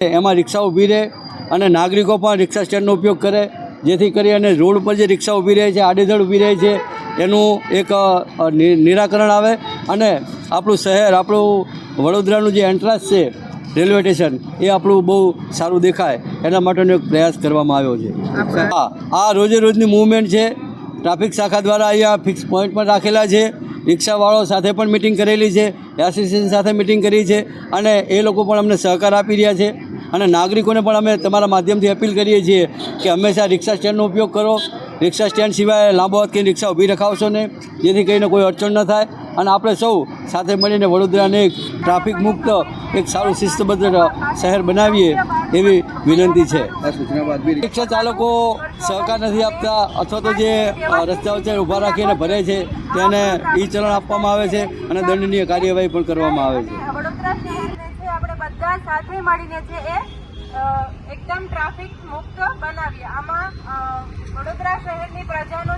એમાં રિક્ષા ઊભી રહે અને નાગરિકો પણ રિક્ષા સ્ટેન્ડનો ઉપયોગ કરે, જેથી કરી અને રોડ ઉપર જે રિક્ષા ઊભી રહે છે, આડેધડ ઊભી રહે છે, એનું એક નિરાકરણ આવે અને આપણું શહેર, આપણું વડોદરાનું જે એન્ટ્રન્સ છે રેલવે સ્ટેશન, એ આપણું બહુ સારું દેખાય એના માટેનો એક પ્રયાસ કરવામાં આવ્યો છે. હા, આ રોજે રોજની મૂવમેન્ટ છે. ટ્રાફિક શાખા દ્વારા અહીંયા ફિક્સ પોઈન્ટ પણ રાખેલા છે. રિક્ષાવાળો સાથે પણ મિટિંગ કરેલી છે, એસોસિએશન સાથે મિટિંગ કરી છે અને એ લોકો પણ અમને સહકાર આપી રહ્યા છે. અને નાગરિકોને પણ અમે તમારા માધ્યમથી અપીલ કરીએ છીએ કે હંમેશા રિક્ષા સ્ટેન્ડનો ઉપયોગ કરો. રિક્ષા સ્ટેન્ડ સિવાય લાંબો હાથ કરીને રિક્ષા ઊભી રખાવશો નહીં, જેથી કરીને કોઈ અડચણ ન થાય અને આપણે સૌ સાથે મળીને વડોદરાને એક ટ્રાફિક મુક્ત, એક સારું શિસ્તબદ્ધ શહેર બનાવીએ એવી વિનંતી છે. આ સૂચના બાદ બી રિક્ષા ચાલકો સહકાર નથી આપતા અથવા તો જે રસ્તા વચ્ચે ઊભા રાખીને ભરે છે તેને ઈ ચલણ આપવામાં આવે છે અને દંડનીય કાર્યવાહી પણ કરવામાં આવે છે. વડોદરા શહેરને છે આપણે બધા સાથે મળીને છે એ એકદમ ટ્રાફિક મુક્ત બનાવીએ. આમાં વડોદરા શહેરની પ્રજાનો